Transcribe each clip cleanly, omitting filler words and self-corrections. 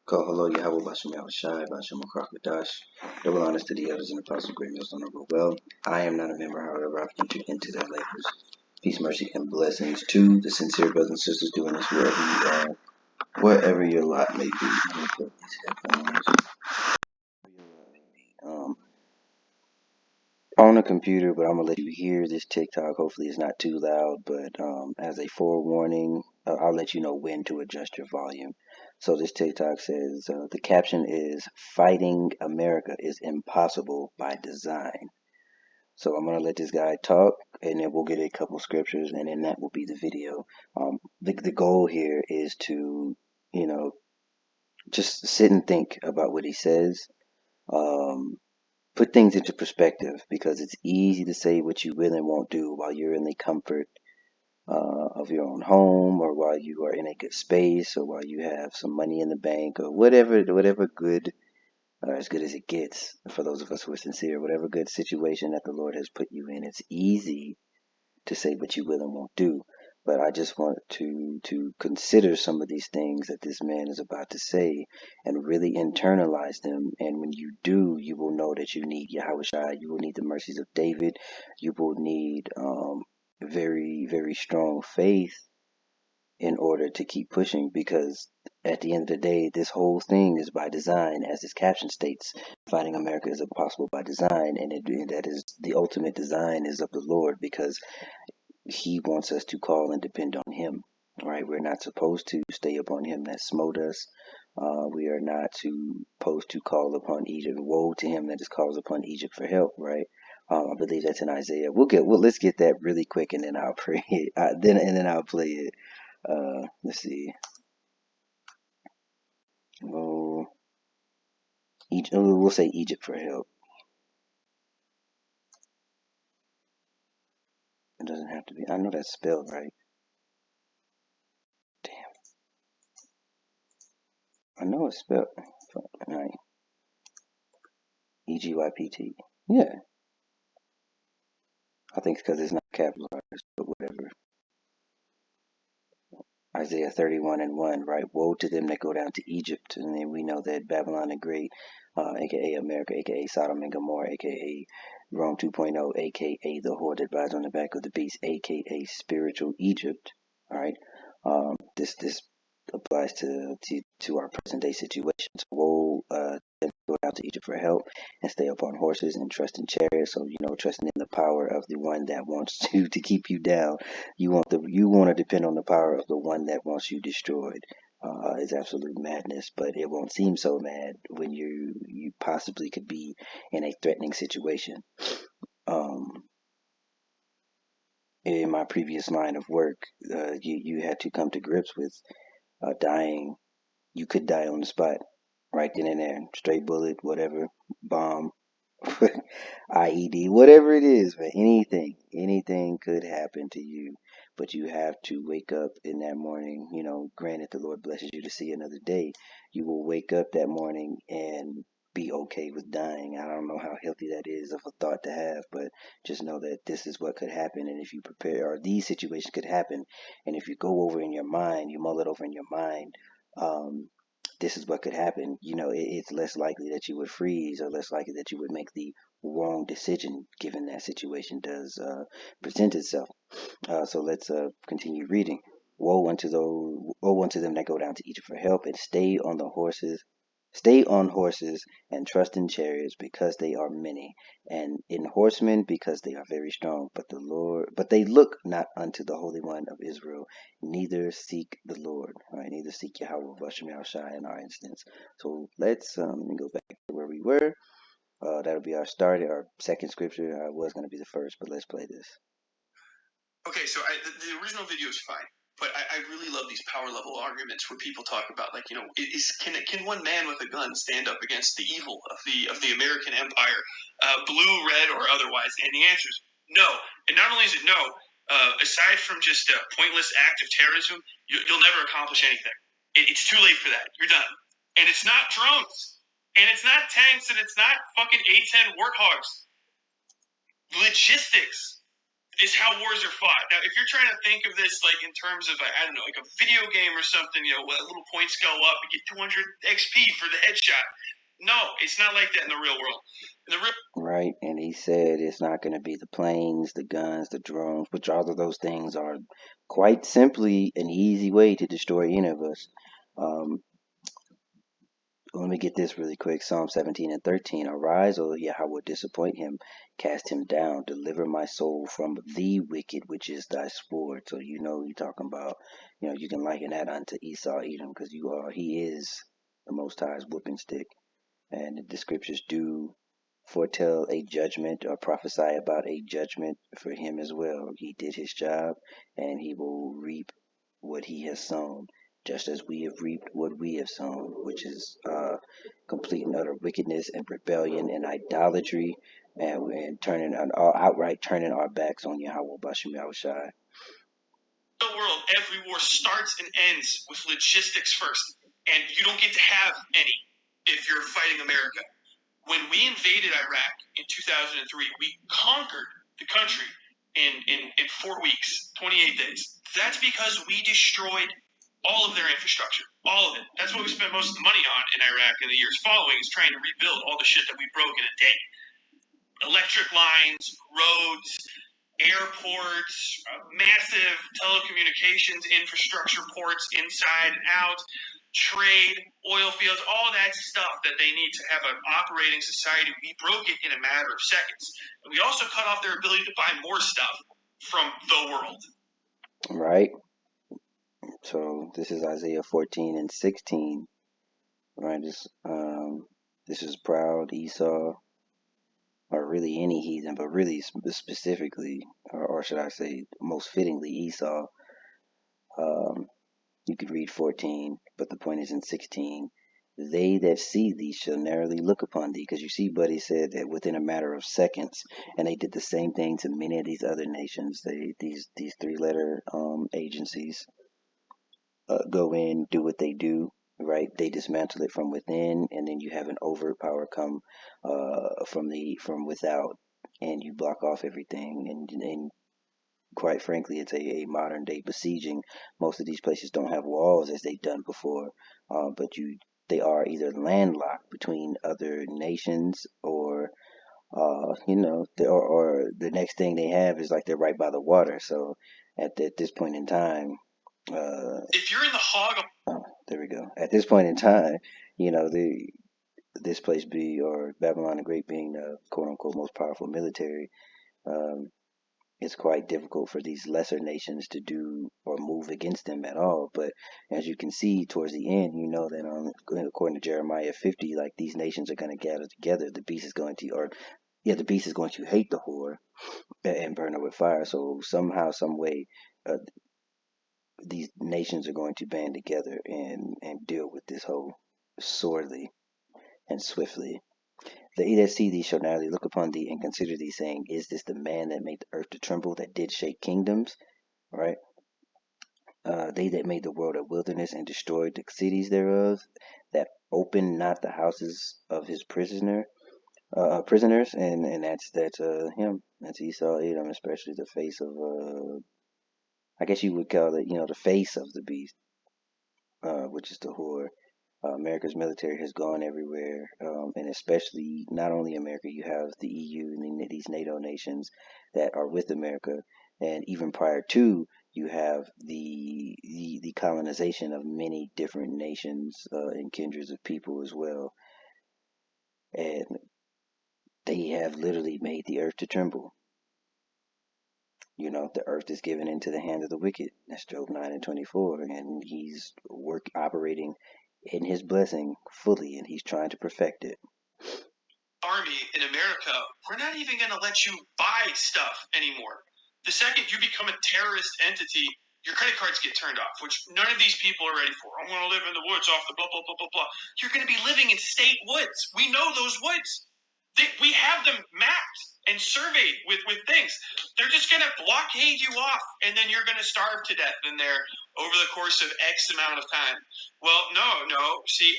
Call hello, Yahweh, Bashem Yahushai, Bashem Krakadash. Double honors to the elders and apostles, great mills honorable well. I am not a member, however, I've entered into their labors. Peace, mercy, and blessings to the sincere brothers and sisters doing this wherever you are, wherever your lot may be. Let me put these headphones. On a computer, but I'm gonna let you hear this TikTok. Hopefully, it's not too loud, but as a forewarning, I'll let you know when to adjust your volume. So this TikTok says the caption is "Fighting America is impossible by design." So I'm gonna let this guy talk, and then we'll get a couple scriptures, and then that will be the video. The goal here is to, you know, just sit and think about what he says. Um, Put things into perspective, because it's easy to say what you will and won't do while you're in the comfort of your own home, or while you are in a good space, or while you have some money in the bank, or whatever good, as good as it gets for those of us who are sincere, whatever good situation that the Lord has put you in. It's easy to say what you will and won't do. But I just want to consider some of these things that this man is about to say and really internalize them. And when you do, you will know that you need Yahushua. You will need the mercies of David. You will need very, very strong faith in order to keep pushing, because at the end of the day, this whole thing is by design. As this caption states, fighting America is impossible by design, and that is the ultimate design is of the Lord, because he wants us to call and depend on him. All right, we're not supposed to stay upon him that smote us. We are not supposed to call upon Egypt. Woe to him that is calls upon Egypt for help. Right. I believe that's in Isaiah. Let's get that really quick, and then I'll pray it. Then I'll play it. Let's see. Oh, we'll say Egypt for help. It doesn't have to be. I know that's spelled right. Damn. I know it's spelled right. EGYPT. Yeah. I think it's because it's not capitalized, but whatever. Isaiah 31:1, right? Woe to them that go down to Egypt. And then we know that Babylon the Great, aka America, aka Sodom and Gomorrah, aka Rome 2.0, aka the whore that rides on the back of the beast, aka spiritual Egypt. All right. This applies to our present day situations. Woe go down to Egypt for help and stay upon horses and trust in chariots. So trusting in the power of the one that wants to keep you down. You want to depend on the power of the one that wants you destroyed. Is absolute madness, but it won't seem so mad when you possibly could be in a threatening situation. In my previous line of work, you had to come to grips with dying. You could die on the spot, right then and there. Straight bullet, whatever, bomb, IED, whatever it is, man. Anything could happen to you. But you have to wake up in that morning. Granted, the Lord blesses you to see another day. You will wake up that morning and be okay with dying. I don't know how healthy that is of a thought to have, but just know that this is what could happen. And if you prepare, or these situations could happen, and if you go over in your mind, you mull it over in your mind, this is what could happen. It's less likely that you would freeze, or less likely that you would make the wrong decision given that situation does present itself. So let's continue reading. Woe unto them that go down to Egypt for help, and stay on horses and trust in chariots, because they are many, and in horsemen, because they are very strong. But they look not unto the Holy One of Israel, neither seek the Lord. All right, neither seek Yahweh Vashem Yahushai in our instance. So let's go back to where we were. That'll be our start. Our second scripture was going to be the first, but let's play this. Okay, so the original video is fine, but I really love these power level arguments where people talk about, like, can one man with a gun stand up against the evil of the American empire, blue, red, or otherwise? And the answer is no. And not only is it no, aside from just a pointless act of terrorism, you'll never accomplish anything. It's too late for that. You're done. And it's not drones, and it's not tanks, and it's not fucking A-10 warthogs. Logistics. is how wars are fought. Now, if you're trying to think of this like in terms of, I don't know, like a video game or something, little points go up, you get 200 XP for the headshot. No, it's not like that in the real world. In the real Right, and he said it's not going to be the planes, the guns, the drones, which all of those things are quite simply an easy way to destroy any of us. Um, Let me get this really quick. Psalm 17 and 13. Arise, O Yahweh, disappoint him, cast him down, deliver my soul from the wicked, which is thy sword. So you're talking about, you can liken that unto Esau, Edom, because he is the Most High's whipping stick. And the scriptures do foretell a judgment or prophesy about a judgment for him as well. He did his job, and he will reap what he has sown, just as we have reaped what we have sown, which is complete and utter wickedness and rebellion and idolatry, and outright turning our backs on Yahweh Bashim Yahushai. world, every war starts and ends with logistics first, and you don't get to have any if you're fighting America. When we invaded Iraq in 2003, we conquered the country in 4 weeks, 28 days. That's because we destroyed all of their infrastructure, all of it. That's what we spent most of the money on in Iraq in the years following, is trying to rebuild all the shit that we broke in a day. Electric lines, roads, airports, massive telecommunications infrastructure, ports inside and out, trade, oil fields, all that stuff that they need to have an operating society. We broke it in a matter of seconds. And we also cut off their ability to buy more stuff from the world. Right? So this is Isaiah 14 and 16. Right? This is proud Esau, or really any heathen, but really specifically, or should I say, most fittingly Esau. You could read 14, but the point is in 16. They that see thee shall narrowly look upon thee, because you see, Buddy said that within a matter of seconds, and they did the same thing to many of these other nations. These three-letter agencies go in, do what they do, right? They dismantle it from within, and then you have an overt power come from without, and you block off everything. And quite frankly, it's a modern day besieging. Most of these places don't have walls as they've done before, but they are either landlocked between other nations, or or the next thing they have is like they're right by the water. So at this point in time, if you're in the hog, there we go. At this point in time, this place or Babylon the Great being the quote unquote most powerful military. Um, it's quite difficult for these lesser nations to do or move against them at all. But as you can see towards the end, you know that according to Jeremiah 50, like these nations are going to gather together. The beast is going to hate the whore and burn her with fire. So somehow, some way, these nations are going to band together and deal with this whole sorely and swiftly. They that see thee shall narrowly look upon thee and consider thee, saying, is this the man that made the earth to tremble, that did shake kingdoms? Right? They that made the world a wilderness and destroyed the cities thereof, that opened not the houses of his prisoners, and that's him. That's Esau, Edom, especially the face of I guess you would call it, the face of the beast, which is the whore. America's military has gone everywhere, and especially not only America. You have the EU and these NATO nations that are with America, and even prior to, you have the colonization of many different nations and kindreds of people as well, and they have literally made the earth to tremble. The earth is given into the hand of the wicked. That's Job 9 and 24, and he's operating in his blessing fully, and he's trying to perfect it. Army in America, we're not even going to let you buy stuff anymore. The second you become a terrorist entity, your credit cards get turned off, which none of these people are ready for. I want to live in the woods off the blah, blah, blah, blah, blah. You're going to be living in state woods. We know those woods. We have them mapped and surveyed with things. They're just going to blockade you off, and then you're going to starve to death in there over the course of X amount of time. Well, no. See,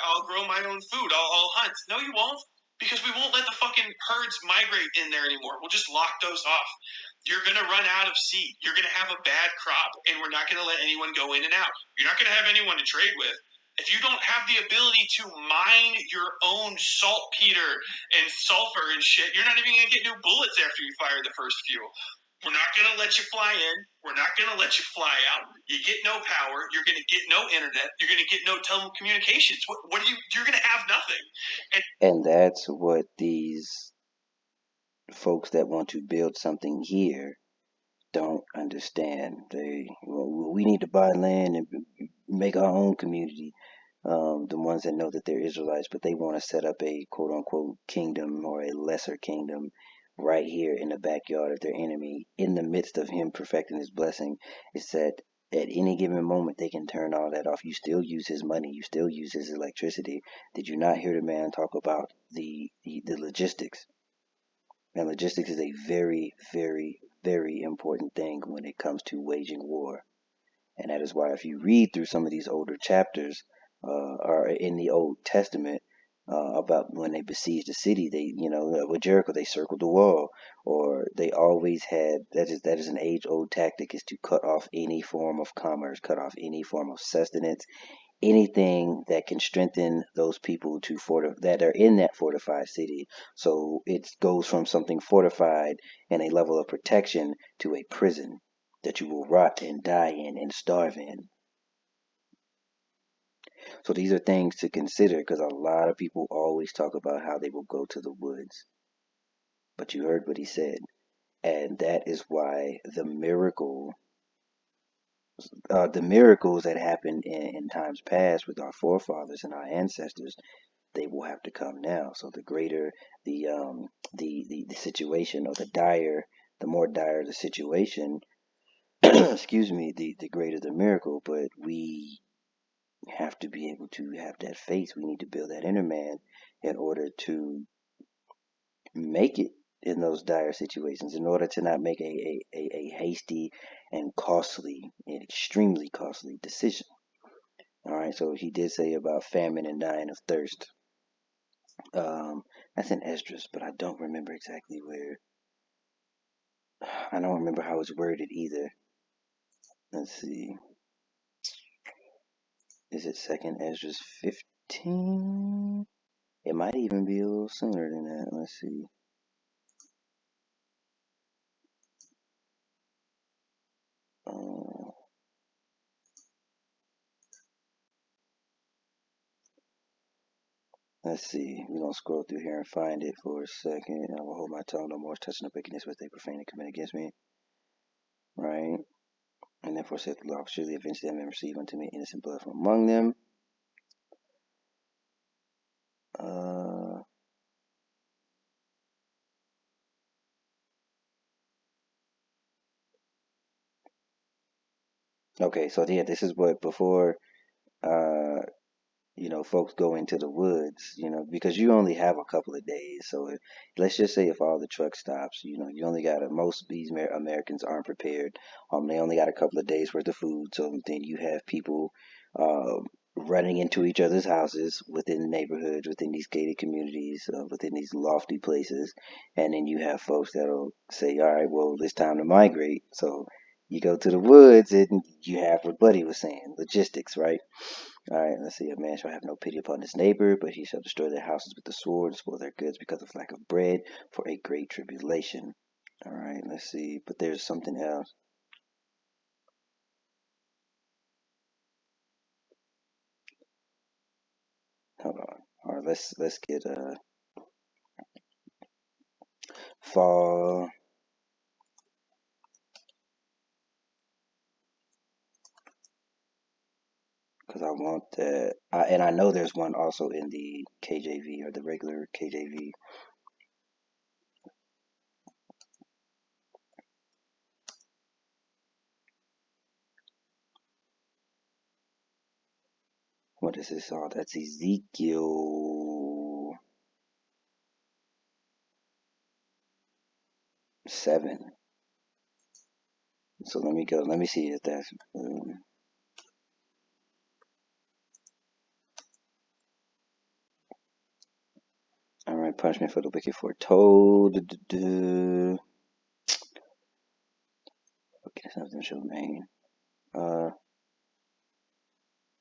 I'll grow my own food. I'll hunt. No, you won't. because we won't let the fucking herds migrate in there anymore. We'll just lock those off. You're going to run out of seed. You're going to have a bad crop, and we're not going to let anyone go in and out. You're not going to have anyone to trade with. If you don't have the ability to mine your own saltpeter and sulfur and shit, you're not even going to get new bullets after you fire the first few. We're not going to let you fly in. We're not going to let you fly out. You get no power. You're going to get no internet. You're going to get no telecommunications. What are you? You're going to have nothing. And that's what these folks that want to build something here don't understand. We need to buy land and make our own community. The ones that know that they're Israelites, but they want to set up a quote unquote kingdom or a lesser kingdom right here in the backyard of their enemy, in the midst of him perfecting his blessing. It's that at any given moment they can turn all that off. You still use his money, you still use his electricity. Did you not hear the man talk about the logistics? And logistics is a very, very, very important thing when it comes to waging war. And that is why if you read through some of these older chapters, or in the Old Testament, about when they besieged the city, they, with Jericho, they circled the wall, or they always had, that is an age-old tactic, is to cut off any form of commerce, cut off any form of sustenance, anything that can strengthen those people that are in that fortified city. So it goes from something fortified and a level of protection to a prison that you will rot and die in and starve in. So these are things to consider, because a lot of people always talk about how they will go to the woods. But you heard what he said. And that is why the miracles that happened in times past with our forefathers and our ancestors, they will have to come now. So the greater the situation, or the more dire the situation, excuse me, the greater the miracle. But we have to be able to have that faith. We need to build that inner man in order to make it in those dire situations, in order to not make a hasty and costly and extremely costly decision. All right, so he did say about famine and dying of thirst. That's in Esdras, but I don't remember exactly where. I don't remember how it's worded either. Let's see. Is it second Esdras 15? It might even be a little sooner than that. Let's see. Uh, let's see. We're going to scroll through here and find it for a second. I will hold my tongue no more, touching up against what they profane and commit against me. Right? And therefore saith the Lord, surely eventually I may receive unto me innocent blood from among them. Uh, okay, so yeah, this is what before uh folks go into the woods, because you only have a couple of days. So let's just say if all the truck stops, you only got most of these Americans aren't prepared. They only got a couple of days worth of food. So then you have people uh, running into each other's houses within neighborhoods, within these gated communities, within these lofty places. And then you have folks that'll say, all right, well, it's time to migrate. So you go to the woods and you have what Buddy was saying, logistics, right? All right, let's see. A man shall have no pity upon his neighbor, but he shall destroy their houses with the sword, spoil their goods because of lack of bread, for a great tribulation. All right, let's see. But there's something else. Hold on. All right, let's get fall, because I want that. And I know there's one also in the KJV, or the regular KJV. What is this? Oh, that's Ezekiel 7. So let me go. Let me see if that's. All right, punishment for the wicked foretold. Okay, something shall remain. Uh,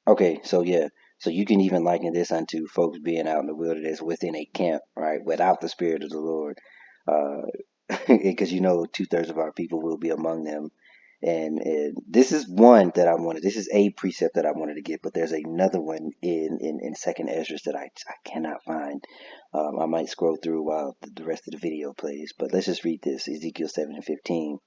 okay, so yeah, so you can even liken this unto folks being out in the wilderness within a camp, right, without the Spirit of the Lord, because you know 2/3 of our people will be among them, and this is one that I wanted. This is a precept that I wanted to get, but there's another one in Second Esdras that I cannot find. I might scroll through while the rest of the video plays, but let's just read this: Ezekiel 7:15.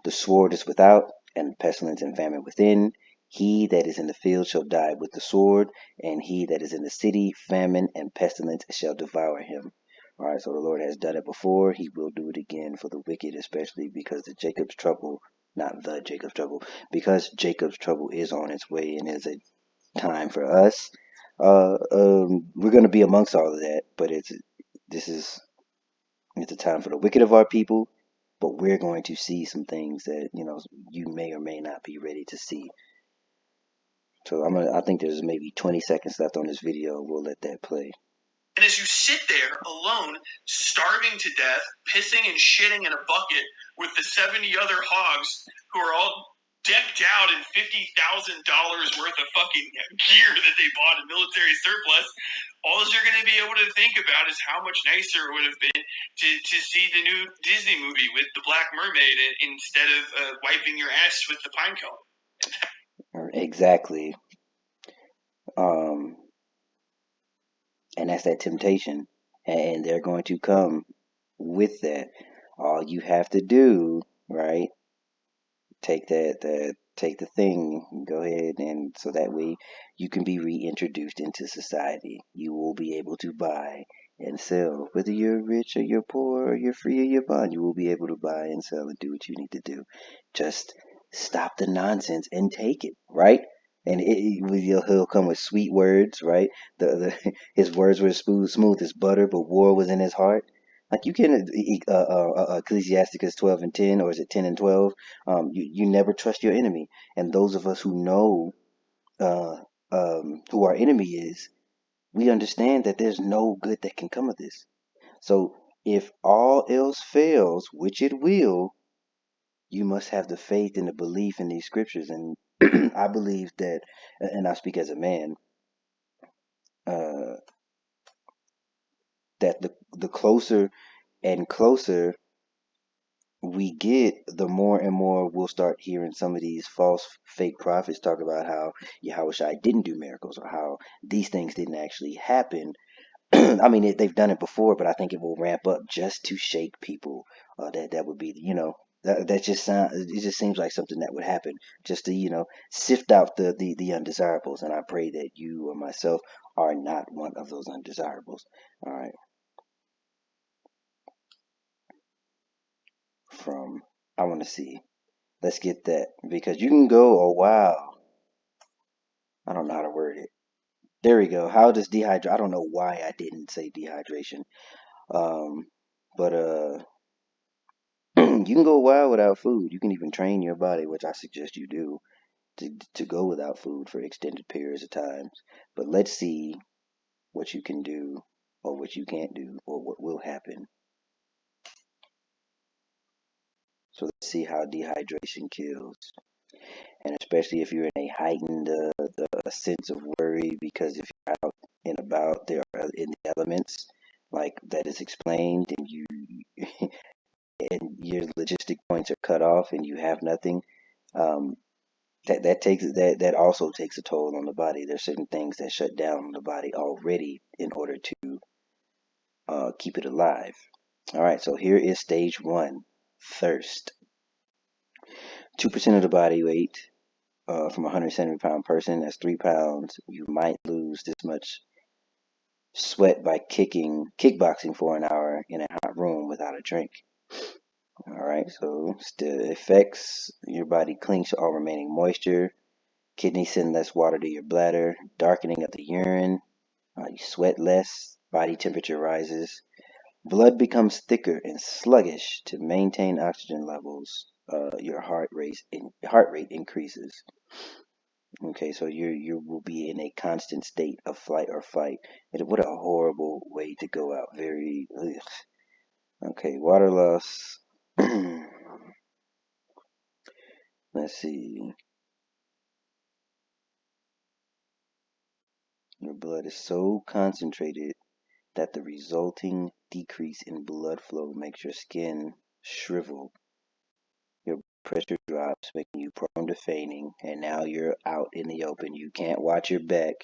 The sword is without, and pestilence and famine within. He that is in the field shall die with the sword, and he that is in the city, famine and pestilence shall devour him. All right, so the Lord has done it before. He will do it again for the wicked, especially because the Jacob's trouble, not the Jacob's trouble, because Jacob's trouble is on its way and is a time for us. We're going to be amongst all of that, but this is it's a time for the wicked of our people, but we're going to see some things that, you may or may not be ready to see. So I think there's maybe 20 seconds left on this video. We'll let that play. And as you sit there alone, starving to death, pissing and shitting in a bucket with the 70 other hogs who are all decked out in $50,000 worth of fucking gear that they bought in military surplus, all you're going to be able to think about is how much nicer it would have been to see the new Disney movie with the Black Mermaid instead of wiping your ass with the pine cone. Exactly. And that's that temptation. And they're going to come with that. All you have to do, right? Take take the thing, go ahead, and so that way you can be reintroduced into society. You will be able to buy and sell, whether you're rich or you're poor or you're free or you're bond. You will be able to buy and sell and do what you need to do. Just stop the nonsense and take it, right? And he'll come with sweet words, right? His words were smooth as butter, but war was in his heart. Like you can Ecclesiasticus 12:10, or is it 10:12? You never trust your enemy, and those of us who know uh, who our enemy is, we understand that there's no good that can come of this. So if all else fails, which it will, you must have the faith and the belief in these scriptures. And I believe that, and I speak as a man, uh, that the closer and closer we get, the more and more we'll start hearing some of these false fake prophets talk about how Yahushua didn't do miracles, or how these things didn't actually happen. I mean, they've done it before, but I think it will ramp up just to shake people. That would be, that just it just seems like something that would happen just to, sift out the undesirables. And I pray that you or myself are not one of those undesirables. All right. From I want to see. Let's get that, because you can go, oh wow, I don't know how to word it. There we go. How does dehydration? I don't know why I didn't say dehydration. Um, but you can go a while without food. You can even train your body, which I suggest you do, to go without food for extended periods of times. But let's see what you can do, or what you can't do, or what will happen. So let's see how dehydration kills. And especially if you're in a heightened sense of worry, because if you're out and about there are in the elements like that is explained, and you and your logistic points are cut off and you have nothing, um, that also takes a toll on the body. There's certain things that shut down the body already in order to keep it alive. All right, so here is stage one: thirst. 2% of the body weight, from a 170-pound person, that's 3 pounds. You might lose this much sweat by kickboxing for an hour in a hot room without a drink. All right, so the effects: your body clings to all remaining moisture, kidneys send less water to your bladder, darkening of the urine, you sweat less, body temperature rises, blood becomes thicker and sluggish. To maintain oxygen levels, your heart rate increases. Okay, so you will be in a constant state of flight or fight. What a horrible way to go out. Very. Ugh. Okay, water loss. Let's see. Your blood is so concentrated that the resulting decrease in blood flow makes your skin shrivel. Your pressure drops, making you prone to fainting, and now you're out in the open. You can't watch your back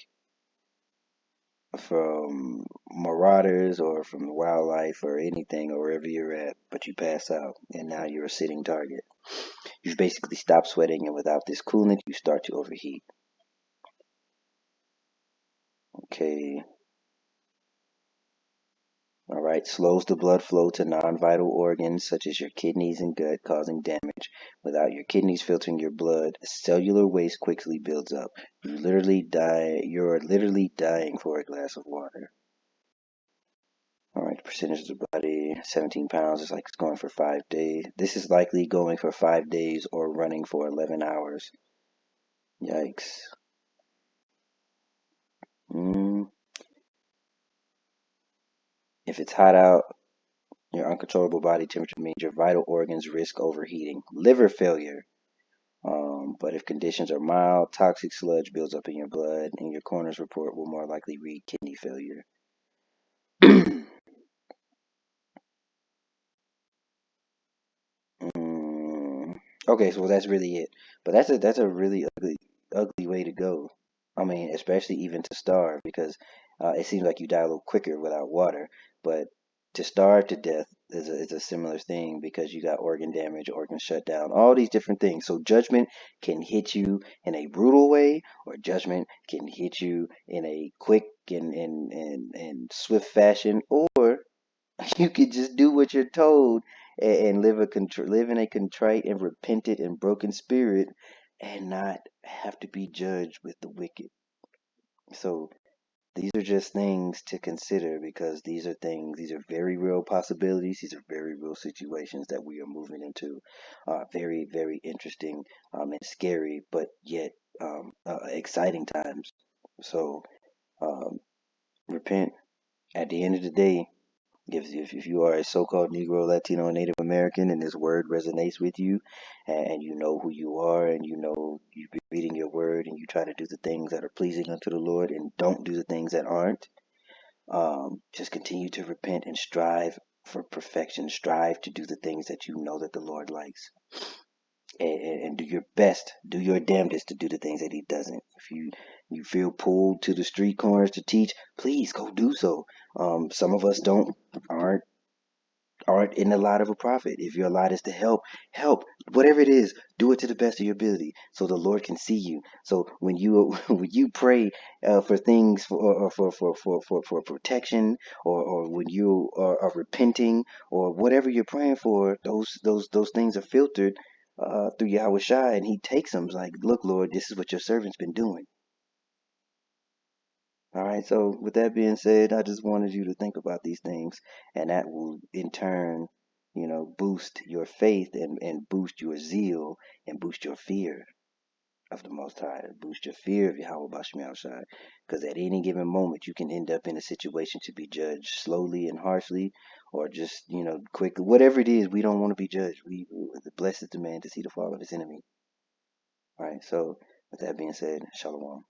from marauders or from wildlife or anything or wherever you're at, but you pass out, and now you're a sitting target. You've basically stopped sweating, and without this coolant, you start to overheat. Okay. All right, slows the blood flow to non-vital organs such as your kidneys and gut, causing damage. Without your kidneys filtering your blood, cellular waste quickly builds up. You're literally dying for a glass of water. All right, percentage of the body, 17 pounds is like it's going for 5 days. This is likely going for 5 days or running for 11 hours. Yikes. Mm. If it's hot out, your uncontrollable body temperature means your vital organs risk overheating. Liver failure. But if conditions are mild, toxic sludge builds up in your blood, and your coroner's report will more likely read kidney failure. Mm, okay, so that's really it. But that's a really ugly way to go. I mean, especially even to starve, because it seems like you die a little quicker without water. But to starve to death is a similar thing because you got organ damage, organ shutdown, all these different things. So judgment can hit you in a brutal way, or judgment can hit you in a quick and swift fashion, or you could just do what you're told and live in a contrite and repentant and broken spirit and not have to be judged with the wicked. So these are just things to consider because these are very real possibilities. These are very real situations that we are moving into. Very, very interesting and scary, but yet exciting times. So um, repent. At the end of the day, if you are a so-called Negro, Latino, Native American, and this word resonates with you, and you know who you are, and you know you've been reading your word, and you try to do the things that are pleasing unto the Lord, and don't do the things that aren't, just continue to repent and strive for perfection. Strive to do the things that you know that the Lord likes, and do your best, do your damnedest to do the things that He doesn't. If you feel pulled to the street corners to teach, please go do so. Some of us don't aren't aren't in the light of a prophet. If your lot is to help, whatever it is, do it to the best of your ability, so the Lord can see you. So when you when you pray for things for protection, or when you are repenting, or whatever you're praying for, those things are filtered through Yahweh Shai, and He takes them. It's like, look, Lord, this is what your servant's been doing. All right, so with that being said, I just wanted you to think about these things, and that will in turn, boost your faith and boost your zeal and boost your fear of the Most High, boost your fear of Yahweh Bashim Yahushai. Because at any given moment, you can end up in a situation to be judged slowly and harshly, or just, quickly. Whatever it is, we don't want to be judged. Blessed is the man to see the fall of his enemy. All right, so with that being said, Shalom.